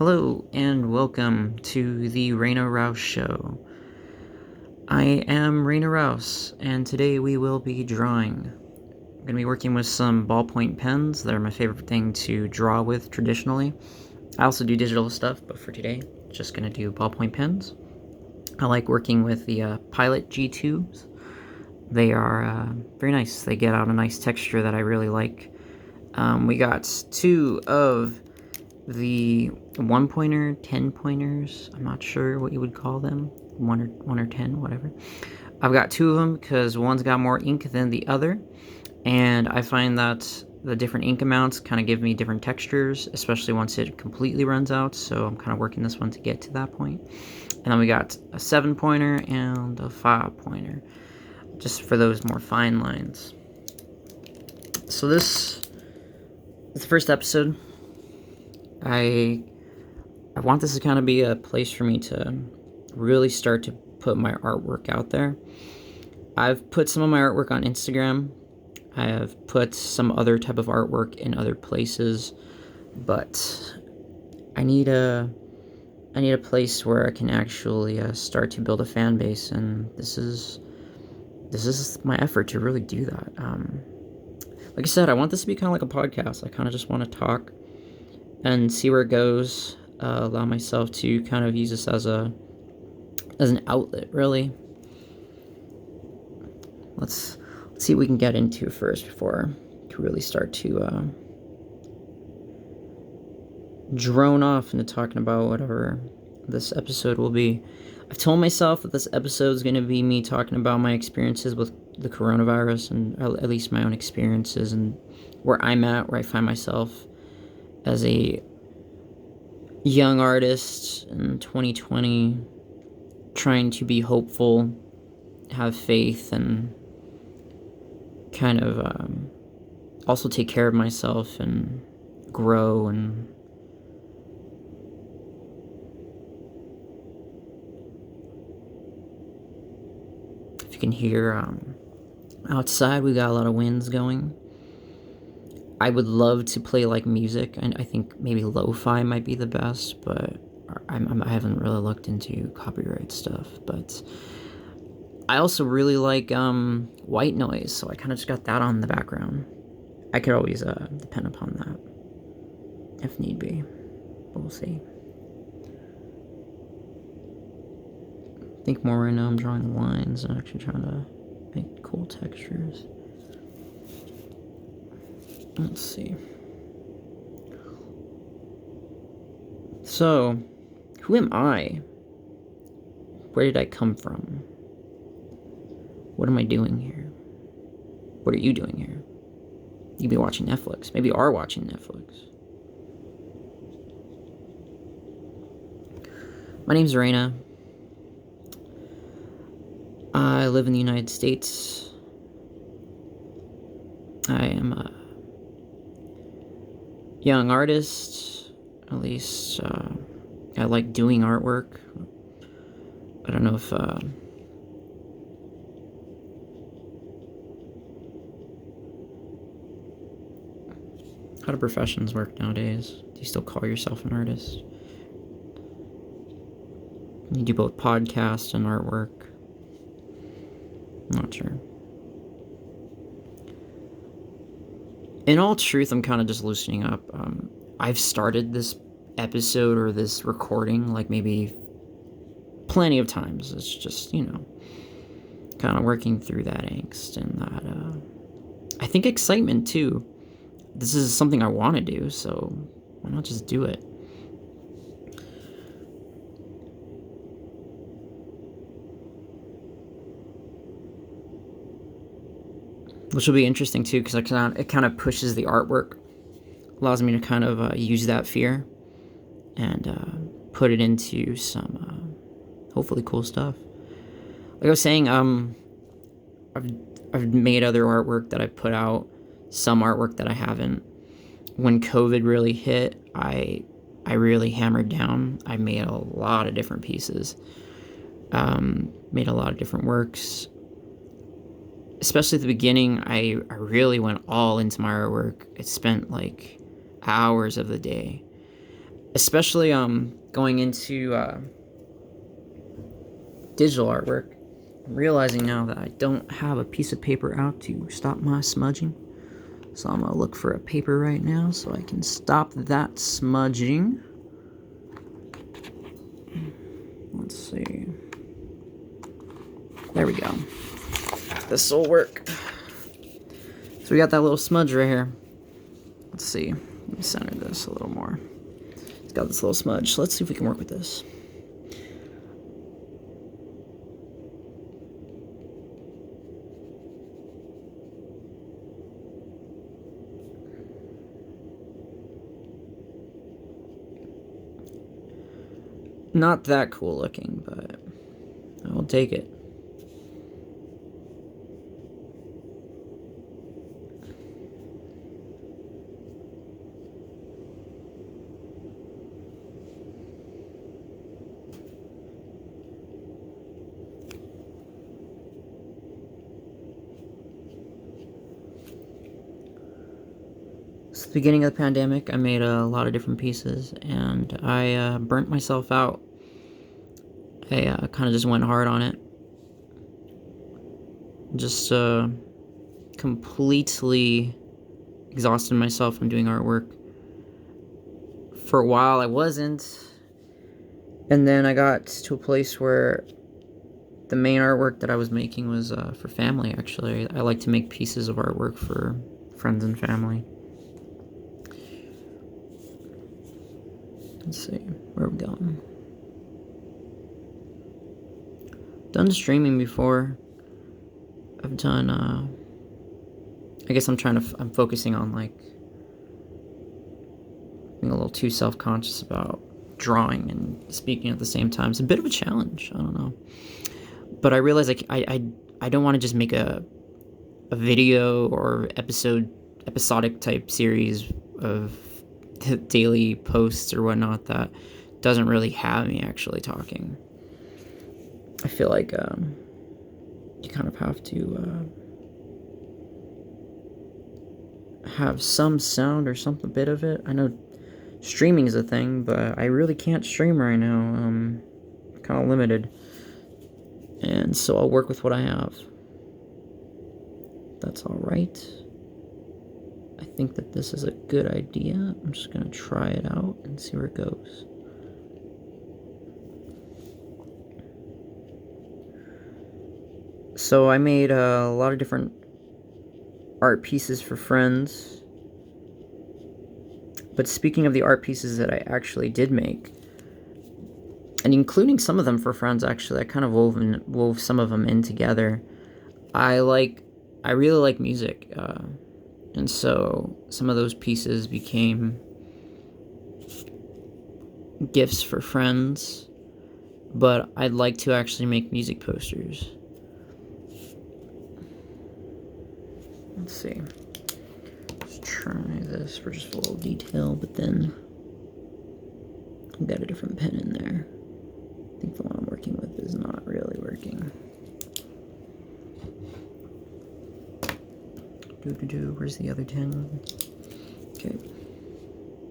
Hello and welcome to the Reyna Rousse Show. I am Reyna Rousse, and today we will be drawing. I'm going to be working with some ballpoint pens. They're my favorite thing to draw with traditionally. I also do digital stuff, but for today, just going to do ballpoint pens. I like working with the Pilot G2s. They are very nice. They get out a nice texture that I really like. We got two of the 1-pointer, 10-pointers, I'm not sure what you would call them, 1 or 10, whatever. I've got two of them because one's got more ink than the other, and I find that the different ink amounts kind of give me different textures, especially once it completely runs out, so I'm kind of working this one to get to that point. And then we got a 7-pointer and a 5-pointer, just for those more fine lines. So this is the first episode. I want this to kind of be a place for me to really start to put my artwork out there. I've put some of my artwork on Instagram. I have put some other type of artwork in other places, but I need a place where I can actually start to build a fan base, and this is my effort to really do that. Like I said, I want this to be kind of like a podcast. I kind of just want to talk and see where it goes. Allow myself to kind of use this as an outlet, really. Let's see what we can get into first before to really start to drone off into talking about whatever this episode will be. I've told myself that this episode is going to be me talking about my experiences with the coronavirus, and at least my own experiences and where I'm at, where I find myself as a young artist in 2020, trying to be hopeful, have faith, and kind of also take care of myself and grow. And if you can hear outside, we got a lot of winds going. I would love to play like music, and I think maybe lo-fi might be the best, but I haven't really looked into copyright stuff. But I also really like white noise, so I kind of just got that on in the background. I could always depend upon that if need be, but we'll see. I think more right now I'm drawing lines and actually trying to make cool textures. Let's see. So, who am I? Where did I come from? What am I doing here? What are you doing here? You be watching Netflix. Maybe you are watching Netflix. My name's Reyna. I live in the United States. I am a young artist, at least I like doing artwork. I don't know if how do professions work nowadays? Do you still call yourself an artist? You do both podcast and artwork. I'm not sure. In all truth, I'm kind of just loosening up. I've started this episode or this recording like maybe plenty of times. It's just, kind of working through that angst and that, I think excitement too. This is something I want to do, so why not just do it? Which will be interesting too, because it kind of pushes the artwork, allows me to kind of use that fear and put it into some hopefully cool stuff. Like I was saying, I've made other artwork that I put out, some artwork that I haven't. When COVID really hit, I really hammered down. I made a lot of different pieces, made a lot of different works. Especially at the beginning, I really went all into my artwork. I spent like hours of the day. especially going into digital artwork. I'm realizing now that I don't have a piece of paper out to stop my smudging. So I'm gonna look for a paper right now so I can stop that smudging. Let's see. There we go. This will work. So we got that little smudge right here. Let's see. Let me center this a little more. It's got this little smudge. So let's see if we can work with this. Not that cool looking, but I will take it. Since the beginning of the pandemic, I made a lot of different pieces, and I burnt myself out. I kind of just went hard on it. Just completely exhausted myself from doing artwork. For a while, I wasn't. And then I got to a place where the main artwork that I was making was for family, actually. I like to make pieces of artwork for friends and family. Let's see, where are we going? Done streaming before. I've done, I guess I'm focusing on, like, being a little too self-conscious about drawing and speaking at the same time. It's a bit of a challenge, I don't know. But I realize, like, I don't want to just make a video or episodic type series of daily posts or whatnot that doesn't really have me actually talking. I feel like you kind of have to have some sound or some bit of it. I know streaming is a thing, but I really can't stream right now. I'm kind of limited, and so I'll work with what I have. That's all right. I think that this is a good idea. I'm just gonna try it out and see where it goes. So I made a lot of different art pieces for friends. But speaking of the art pieces that I actually did make, and including some of them for friends, actually, I kind of wove some of them in together. I really like music, and so some of those pieces became gifts for friends, but I'd like to actually make music posters. Let's see. Let's try this for just a little detail, but then I've got a different pen in there. I think the one I'm working with is not really working. Where's the other 10? Okay.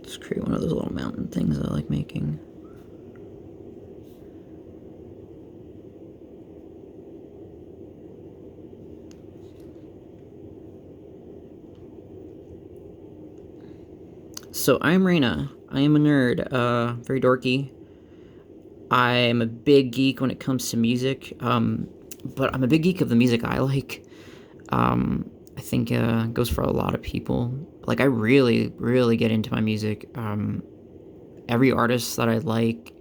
Just create one of those little mountain things I like making. So I'm Reyna. I am a nerd, very dorky. I am a big geek when it comes to music, but I'm a big geek of the music I like. I think it goes for a lot of people. Like, I really, really get into my music. Every artist that I like,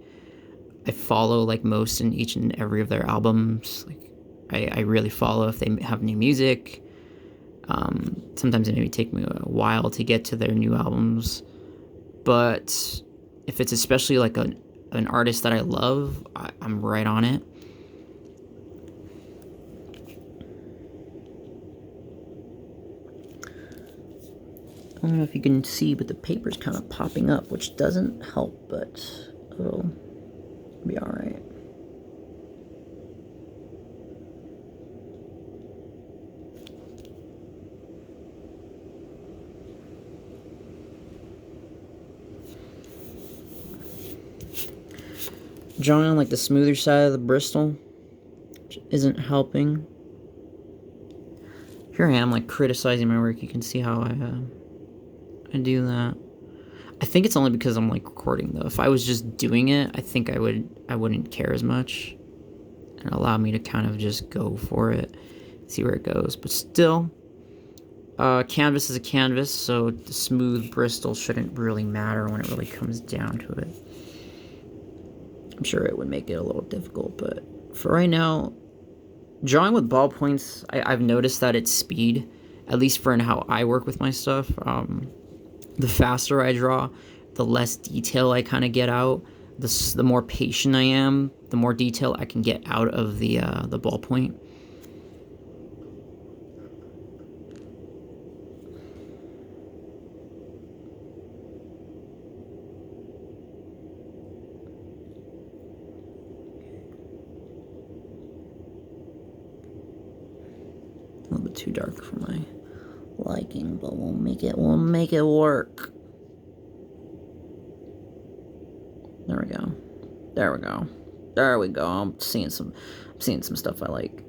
I follow, like, most in each and every of their albums. Like, I really follow if they have new music. Sometimes it may take me a while to get to their new albums. But if it's especially like an artist that I love, I'm right on it. I don't know if you can see, but the paper's kind of popping up, which doesn't help, but it'll be alright. drawing on like the smoother side of the Bristol, which isn't helping. Here I am like criticizing my work. You can see how I do that. I think it's only because I'm like recording though. If I was just doing it, I think I wouldn't care as much and allow me to kind of just go for it, see where it goes. But still, canvas is a canvas, so the smooth Bristol shouldn't really matter when it really comes down to it. I'm sure it would make it a little difficult, but for right now, drawing with ballpoints, I've noticed that it's speed, at least for how I work with my stuff. The faster I draw, the less detail I kind of get out. The more patient I am, the more detail I can get out of the ballpoint. A little bit too dark for my liking, but we'll make it work. There we go. There we go. There we go. I'm seeing some stuff I like.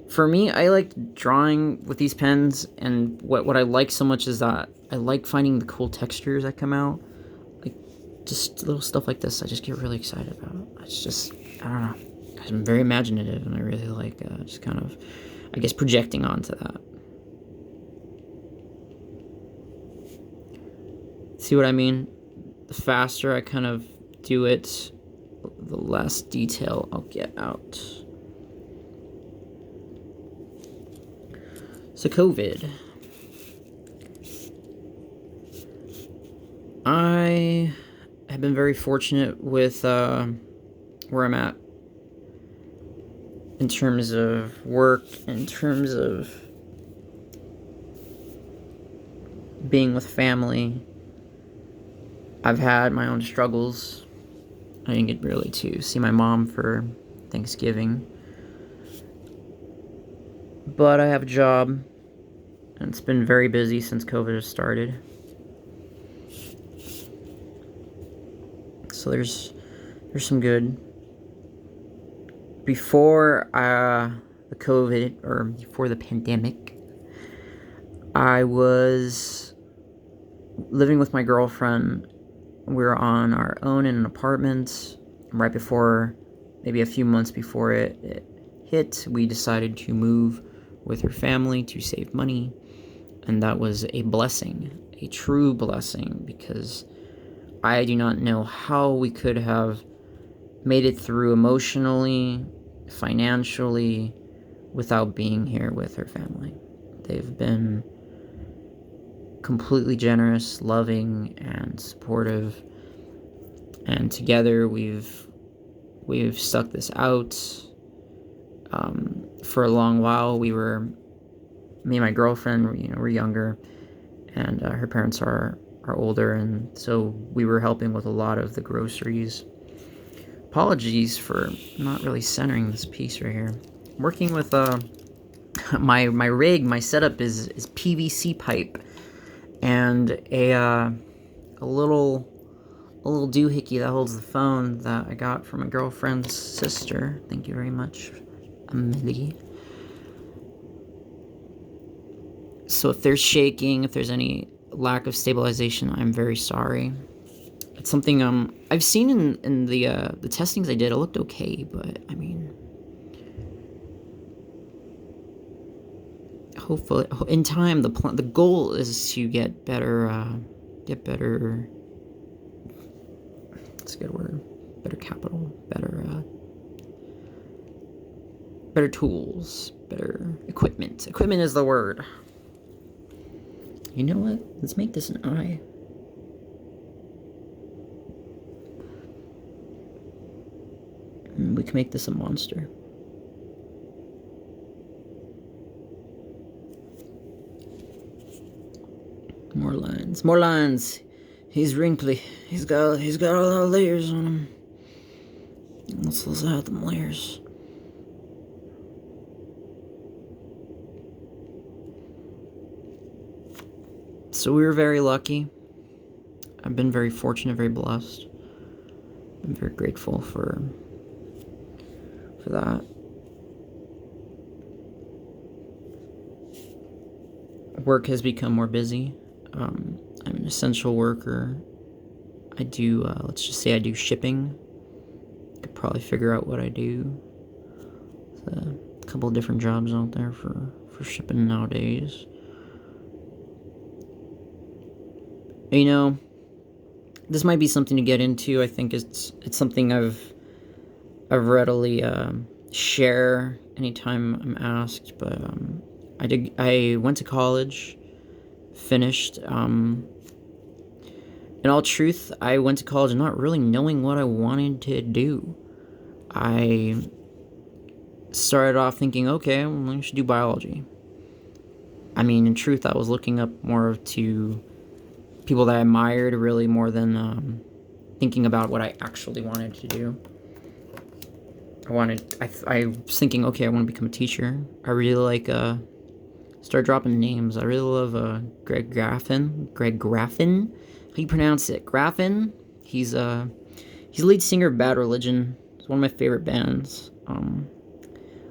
For me, I like drawing with these pens, and what I like so much is that I like finding the cool textures that come out. Like, just little stuff like this, I just get really excited about. It's just, I don't know. I'm very imaginative, and I really like just kind of, I guess, projecting onto that. See what I mean? The faster I kind of do it, the less detail I'll get out. So COVID. I have been very fortunate with where I'm at in terms of work, in terms of being with family. I've had my own struggles. I didn't get really to see my mom for Thanksgiving. But I have a job, and it's been very busy since COVID has started. So there's some good. Before the COVID, or before the pandemic, I was living with my girlfriend. We were on our own in an apartment. Right before, maybe a few months before it hit, we decided to move with her family to save money. And that was a blessing, a true blessing, because I do not know how we could have made it through emotionally, financially, without being here with her family. They've been completely generous, loving, and supportive. And together we've stuck this out. For a long while, me and my girlfriend, we're younger, and her parents are older, and so we were helping with a lot of the groceries. Apologies for not really centering this piece right here. Working with my rig, my setup is PVC pipe and a little doohickey that holds the phone that I got from a girlfriend's sister. Thank you very much, Amelie. So if there's shaking, if there's any lack of stabilization, I'm very sorry. It's something I've seen in the testings I did. It looked okay, but I mean, hopefully in time the goal is to get better. That's a good word. Better capital. Better tools. Better equipment. Equipment is the word. You know what? Let's make this an eye. And we can make this a monster. More lines. More lines. He's wrinkly. He's got a lot of layers on him. Let's add them layers. So we were very lucky. I've been very fortunate, very blessed. I'm very grateful for that. Work has become more busy. I'm an essential worker. I do, let's just say I do shipping. Could probably figure out what I do. There's a couple of different jobs out there for shipping nowadays. You know, this might be something to get into. I think it's something I've readily share anytime I'm asked. But I went to college, finished. In all truth, I went to college not really knowing what I wanted to do. I started off thinking, okay, well, I should do biology. I mean, in truth, I was looking up more to people that I admired, really, more than thinking about what I actually wanted to do. I was thinking, okay, I want to become a teacher. I really like, start dropping names. I really love Greg Graffin. How do you pronounce it? Graffin? He's the lead singer of Bad Religion. It's one of my favorite bands.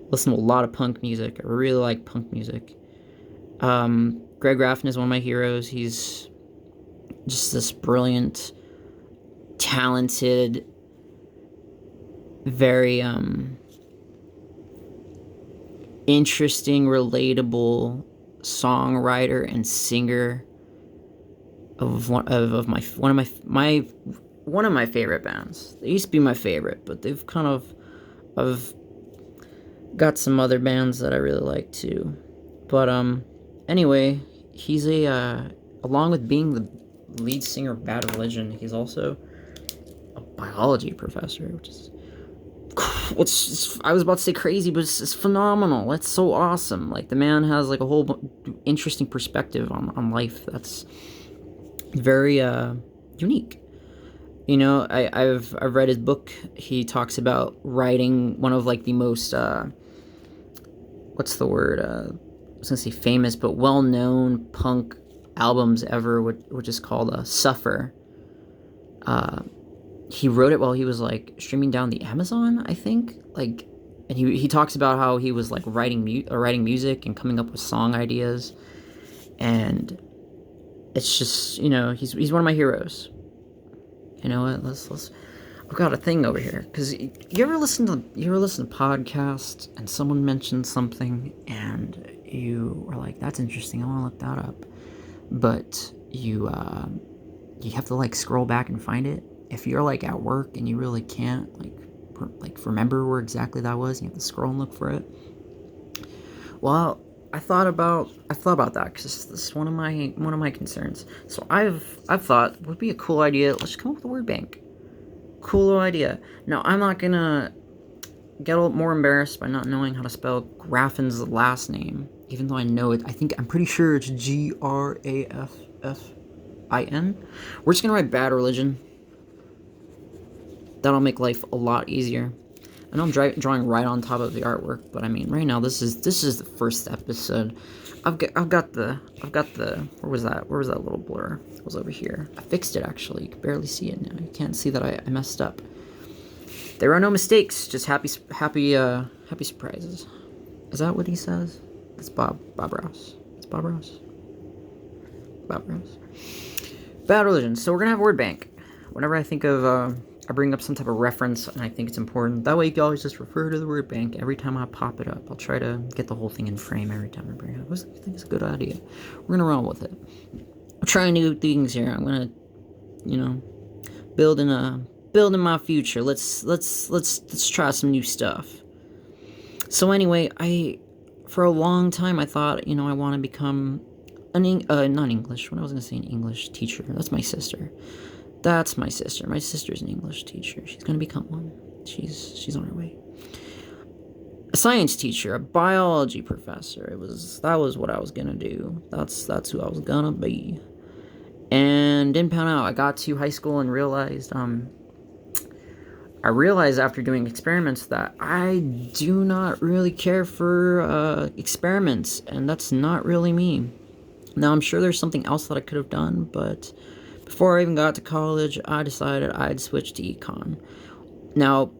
Listen to a lot of punk music. I really like punk music. Greg Graffin is one of my heroes. He's just this brilliant, talented, very interesting, relatable songwriter and singer of one of my favorite bands. They used to be my favorite, but they've kind of I've got some other bands that I really like too. But anyway, he's along with being the lead singer of Bad Religion, he's also a biology professor, which I was about to say crazy, but it's phenomenal. It's so awesome. Like, the man has like a whole interesting perspective on life that's very unique. You know, I've read his book. He talks about writing one of like the most what's the word? I was gonna say famous, but well-known punk albums ever, which is called Suffer. He wrote it while he was like streaming down the Amazon, I think. Like, and he talks about how he was like writing music and coming up with song ideas, and it's just, you know, he's one of my heroes. You know what? Let's. I've got a thing over here, because you ever listen to podcasts and someone mentions something and you are like, that's interesting, I want to look that up, but you have to like scroll back and find it. If you're like at work and you really can't like remember where exactly that was, you have to scroll and look for it. Well, I thought about that, because this is one of my concerns. So I've thought it would be a cool idea. Let's come up with a word bank. Cool idea. Now, I'm not gonna get a little more embarrassed by not knowing how to spell Graffin's last name, even though I know it. I'm pretty sure it's Graffin. We're just gonna write Bad Religion. That'll make life a lot easier. I know I'm drawing right on top of the artwork, but I mean, right now this is the first episode. I've got the where was that little blur? It was over here. I fixed it, actually. You can barely see it now. You can't see that I messed up. There are no mistakes, just happy surprises. Is that what he says? It's Bob Rouse. It's Bob Rouse. Bob Rouse. Bad Religion. So we're gonna have a word bank. Whenever I think of I bring up some type of reference and I think it's important, that way you can always just refer to the word bank every time I pop it up. I'll try to get the whole thing in frame every time I bring it up. I think it's a good idea. We're gonna run with it. I'm trying new things here. I'm gonna, you know, building my future. Let's try some new stuff. So anyway, for a long time I thought, you know, I want to become an English teacher. That's my sister. My sister's an English teacher. She's gonna become one. She's on her way. A science teacher, a biology professor. That was what I was gonna do. That's who I was gonna be. And didn't pan out. I got to high school and realized after doing experiments that I do not really care for before I even got to college, I decided I'd switch to econ. Now,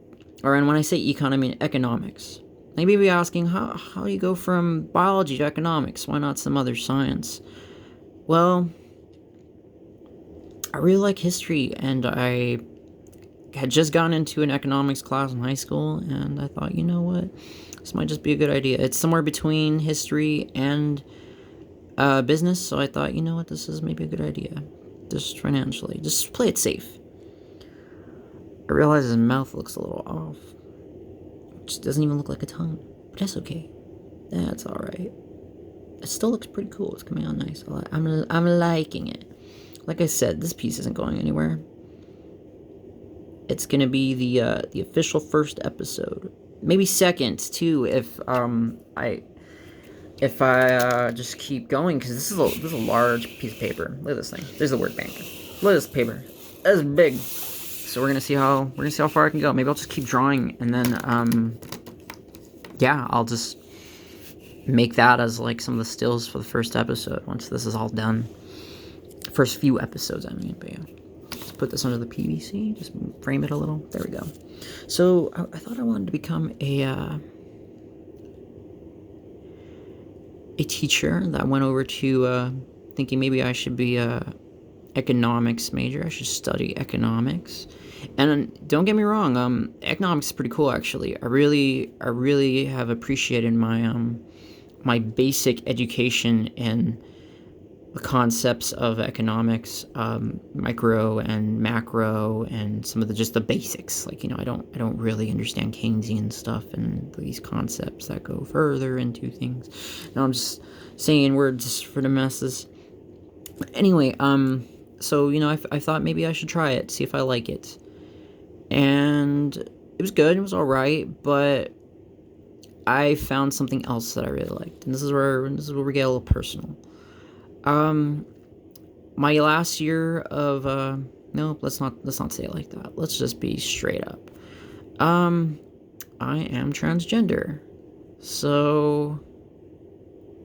and when I say econ, I mean economics. Now, you may be asking, how do you go from biology to economics? Why not some other science? Well, I really like history, and I had just gotten into an economics class in high school, and I thought, you know what? This might just be a good idea. It's somewhere between history and business, so I thought, you know what? This is maybe a good idea. Just financially. Just play it safe. I realize his mouth looks a little off. It just doesn't even look like a tongue. But that's okay. That's alright. It still looks pretty cool. It's coming out nice. I'm liking it. Like I said, this piece isn't going anywhere. It's gonna be the official first episode. Maybe second, too, if I just keep going, because this is a large piece of paper. Look at this thing. There's the word bank. Look at this paper. That's big. So we're gonna see how far I can go. Maybe I'll just keep drawing, and then yeah, I'll just make that as like some of the stills for the first episode once this is all done. First few episodes, I mean. But yeah, just put this under the PVC. Just frame it a little. There we go. So I thought I wanted to become a teacher. That went over to thinking maybe I should be a economics major. I should study economics. And don't get me wrong, economics is pretty cool, actually. I really have appreciated my my basic education in the concepts of economics, micro and macro, and some of the basics. Like, you know, I don't really understand Keynesian stuff and these concepts that go further into things. Now I'm just saying words for the masses. Anyway, so, you know, I thought maybe I should try it, see if I like it. And it was good, it was alright, but I found something else that I really liked. And this is where we get a little personal. My last year of, no, let's not say it like that. Let's just be straight up. I am transgender. So,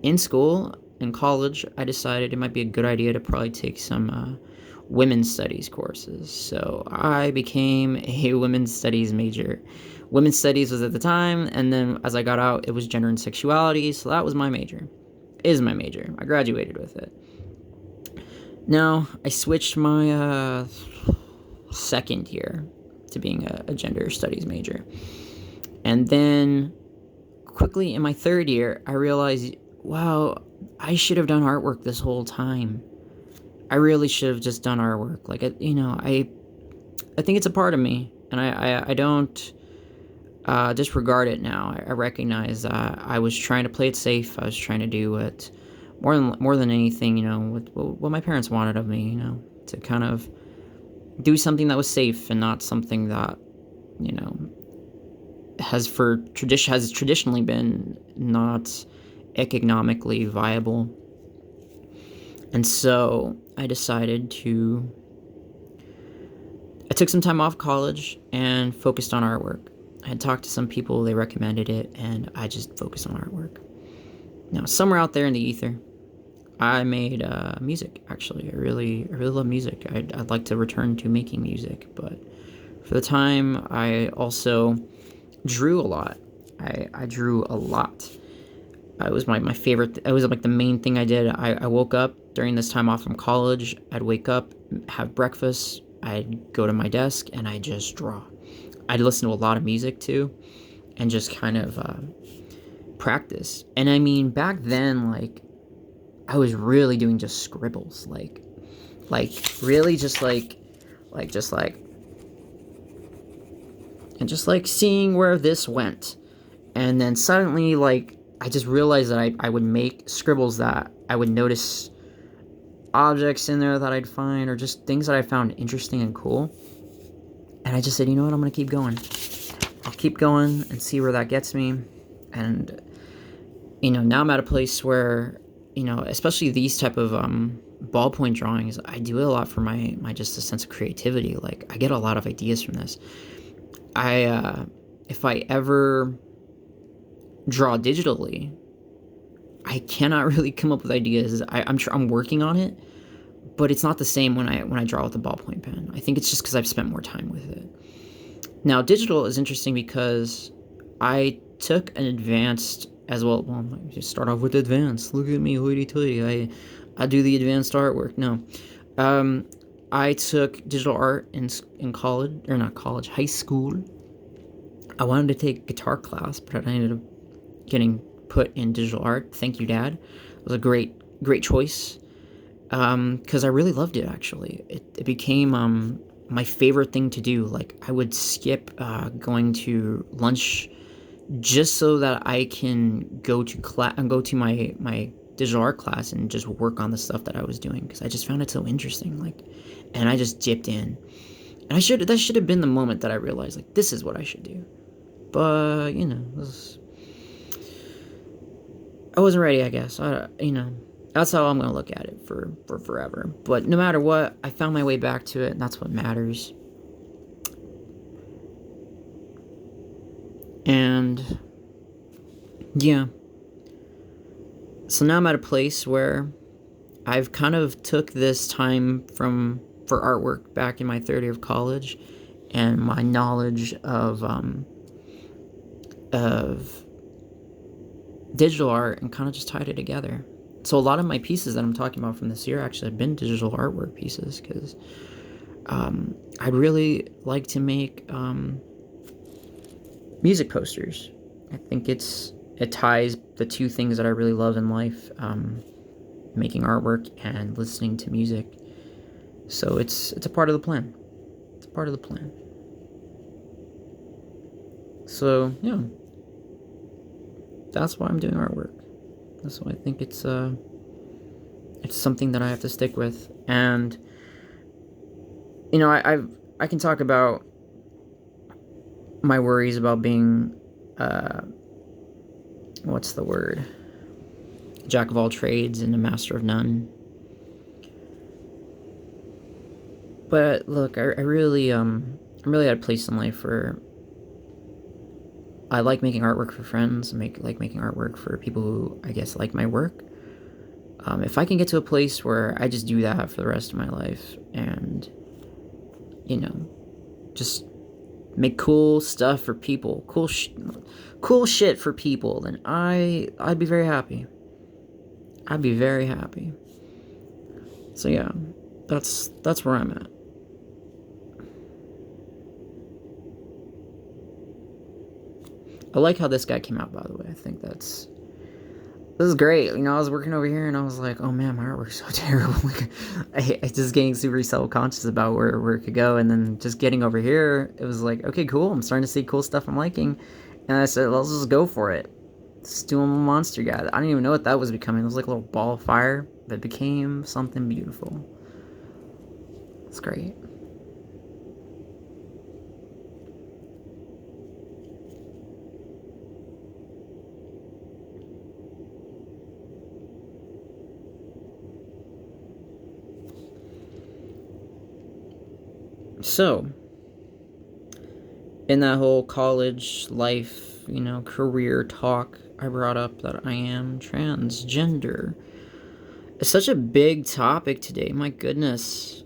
in school, in college, I decided it might be a good idea to probably take some, women's studies courses. So I became a women's studies major. Women's studies was at the time, and then as I got out, it was gender and sexuality, so that was my major. Is my major. I graduated with it. Now, I switched my second year to being a gender studies major. And then quickly in my third year, I realized, wow, I should have done artwork this whole time. I really should have just done artwork. Like, you know, I think it's a part of me, and I don't disregard it now. I recognize I was trying to play it safe. I was trying to do it more than anything, you know, what my parents wanted of me, you know, to kind of do something that was safe and not something that, you know, has traditionally been not economically viable. And so I decided I took some time off college and focused on artwork. I had talked to some people, they recommended it, and I just focused on artwork. Now, somewhere out there in the ether, I made music, actually. I really love music. I'd like to return to making music, but for the time, I also drew a lot. I drew a lot. It was my favorite. It was like the main thing I did. I woke up during this time off from college. I'd wake up, have breakfast. I'd go to my desk and I'd just draw. I'd listen to a lot of music too, and just kind of practice. And I mean, back then, like, I was really doing just scribbles, like really just like, and just like seeing where this went. And then suddenly, like, I just realized that I would make scribbles that I would notice objects in there that I'd find, or just things that I found interesting and cool. And I just said, you know what, I'm going to keep going. I'll keep going and see where that gets me. And, you know, now I'm at a place where, you know, especially these type of ballpoint drawings, I do it a lot for my just a sense of creativity. Like, I get a lot of ideas from this. If I ever draw digitally, I cannot really come up with ideas. I'm working on it, but it's not the same when I draw with a ballpoint pen. I think it's just because I've spent more time with it. Now, digital is interesting because I took an advanced as well. Well, I just start off with advanced. Look at me, hoity-toity. I do the advanced artwork. No, I took digital art in college, or not college, high school. I wanted to take guitar class, but I ended up getting put in digital art. Thank you, Dad. It was a great choice. Because I really loved it, actually. It became my favorite thing to do. Like, I would skip going to lunch just so that I can go to my digital art class and just work on the stuff that I was doing, because I just found it so interesting. Like, and I just dipped in. And that should have been the moment that I realized, like, this is what I should do. But, you know, I wasn't ready, I guess. That's how I'm going to look at it for forever. But no matter what, I found my way back to it, and that's what matters. And yeah. So now I'm at a place where I've kind of took this time for artwork back in my third year of college, and my knowledge of digital art, and kind of just tied it together. So a lot of my pieces that I'm talking about from this year actually have been digital artwork pieces, because I'd really like to make music posters. I think it ties the two things that I really love in life, making artwork and listening to music. So it's a part of the plan. It's a part of the plan. So yeah, that's why I'm doing artwork. That's why I think it's something that I have to stick with. And you know, I can talk about my worries about being what's the word? Jack of all trades and a master of none. But look, I'm really at a place in life where I like making artwork for friends. I like making artwork for people who, I guess, like my work. If I can get to a place where I just do that for the rest of my life, and you know, just make cool stuff for people, cool shit for people, then I'd be very happy. I'd be very happy. So yeah, that's where I'm at. I like how this guy came out, by the way. I think this is great. You know, I was working over here and I was like, oh man, my artwork's so terrible. I just getting super self-conscious about where it could go. And then just getting over here, it was like, okay, cool. I'm starting to see cool stuff I'm liking. And I said, let's just go for it. Let's do a monster guy. I didn't even know what that was becoming. It was like a little ball of fire, but it became something beautiful. It's great. So, in that whole college life, you know, career talk, I brought up that I am transgender. It's such a big topic today, my goodness.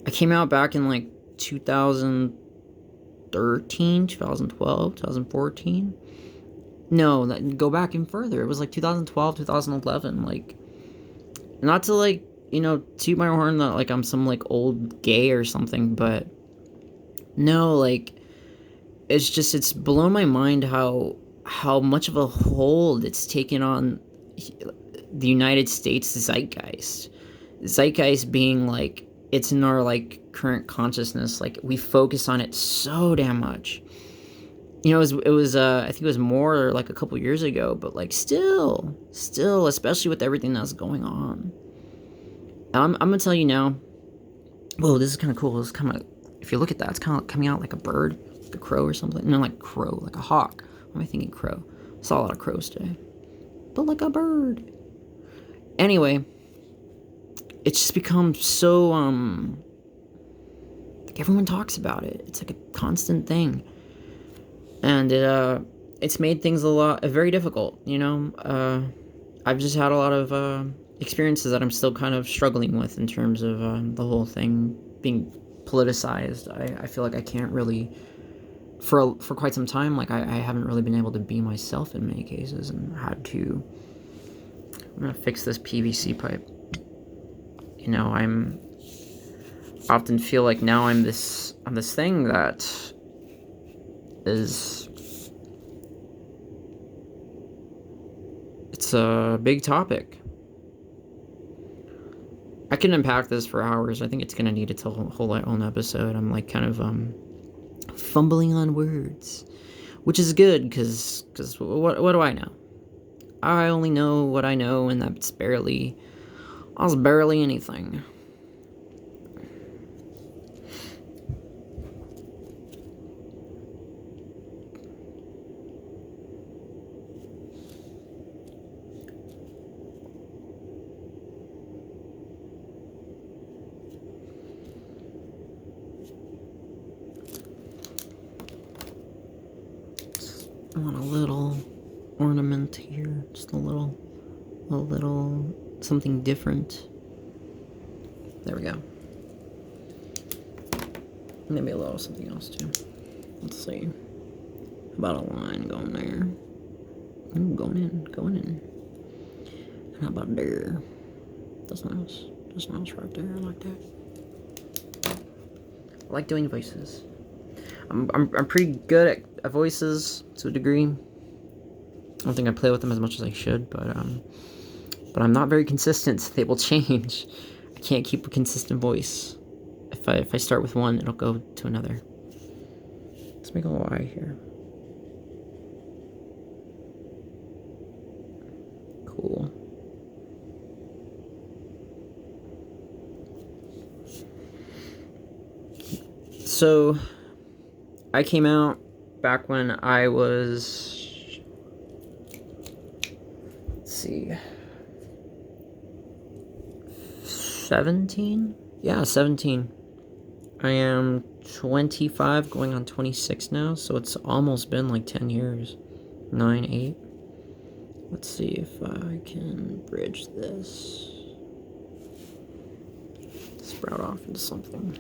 I came out back in like 2013, 2012, 2014. No, go back even further. It was like 2012, 2011. Like, not to like, you know, toot my horn that like I'm some like old gay or something, but no, like, it's blown my mind how much of a hold it's taken on the United States zeitgeist. Zeitgeist being like, it's in our like current consciousness. Like, we focus on it so damn much. You know, it was I think it was more like a couple years ago, but like still, especially with everything that's going on. I'm gonna tell you now. Whoa, this is kind of cool. It's kind of, if you look at that, it's kind of coming out like a bird, like a crow or something. No, like crow, like a hawk. Why am I thinking crow? I saw a lot of crows today, but like a bird. Anyway, it's just become so like everyone talks about it. It's like a constant thing, and it's made things very difficult. You know, I've just had a lot of experiences that I'm still kind of struggling with in terms of the whole thing being politicized. I feel like I can't really, for quite some time, like I haven't really been able to be myself in many cases, and had to. I'm gonna fix this PVC pipe. You know, I often feel like now I'm this thing that is, it's a big topic. I can unpack this for hours. I think it's gonna need its whole own episode. I'm like kind of fumbling on words, which is good because what do I know? I only know what I know, and that's barely anything. I want a little ornament here, just a little something different. There we go. Maybe a little something else too. Let's see. How about a line going there? Ooh, going in. And how about there? That's nice. That's nice right there. I like that. I like doing voices. I'm pretty good at voices to a degree. I don't think I play with them as much as I should, but I'm not very consistent. They will change. I can't keep a consistent voice. If I start with one, it'll go to another. Let's make a Y here. Cool. So, I came out back when I was, let's see, 17? Yeah, 17. I am 25, going on 26 now, so it's almost been like 10 years. 9, 8. Let's see if I can bridge this. Sprout off into something.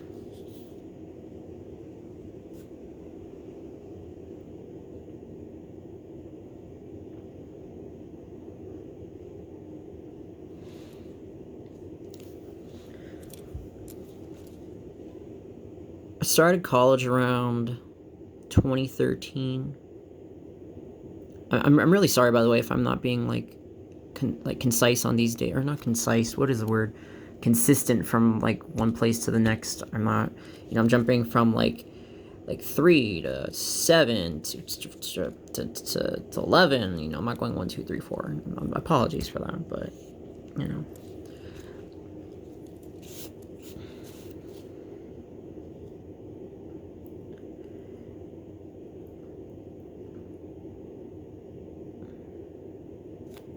I started college around 2013. I'm really sorry, by the way, if I'm not being like concise on these days, or not concise. What is the word? Consistent from like one place to the next. I'm not, I'm jumping from like 3 to 7 to 11. I'm not going 1, 2, 3, 4. Apologies for that, but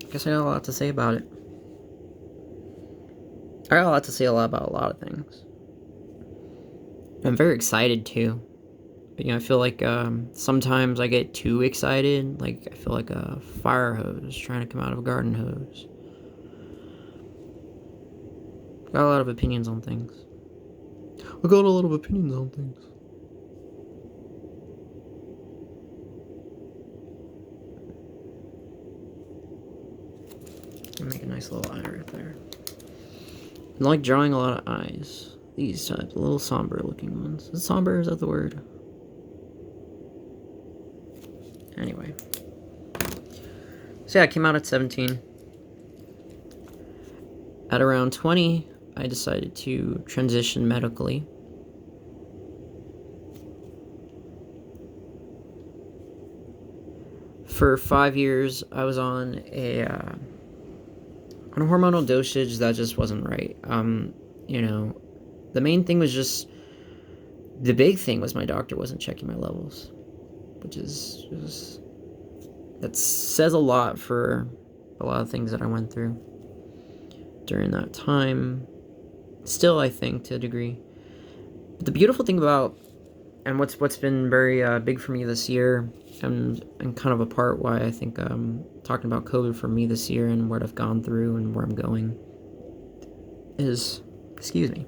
I guess I got a lot to say about it. I got a lot to say about a lot of things. I'm very excited too. I feel like sometimes I get too excited. Like I feel like a fire hose trying to come out of a garden hose. Got a lot of opinions on things. Make a nice little eye right there. I like drawing a lot of eyes. These types, little somber looking ones. Is somber, is that the word? Anyway. So yeah, I came out at 17. At around 20, I decided to transition medically. For 5 years, I was on a hormonal dosage that just wasn't right. The main thing was just, the big thing was my doctor wasn't checking my levels, which is that says a lot for a lot of things that I went through during that time. Still, I think, to a degree. But the beautiful thing about, and what's been very big for me this year, and kind of a part why I think talking about COVID for me this year and what I've gone through and where I'm going, is, excuse me,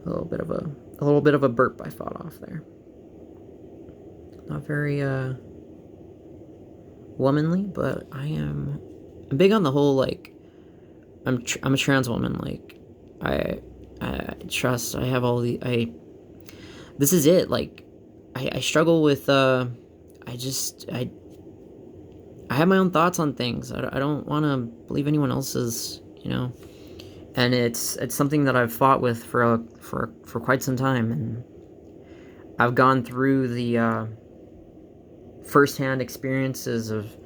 a little bit of a burp I fought off there. Not very womanly, but I'm big on the whole, like, I'm a trans woman. Like, I trust. I have all the this is it. Like, I struggle with I have my own thoughts on things. I don't want to believe anyone else's, and it's something that I've fought with for quite some time, and I've gone through the firsthand experiences of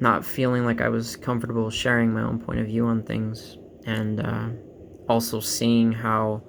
not feeling like I was comfortable sharing my own point of view on things, and also seeing how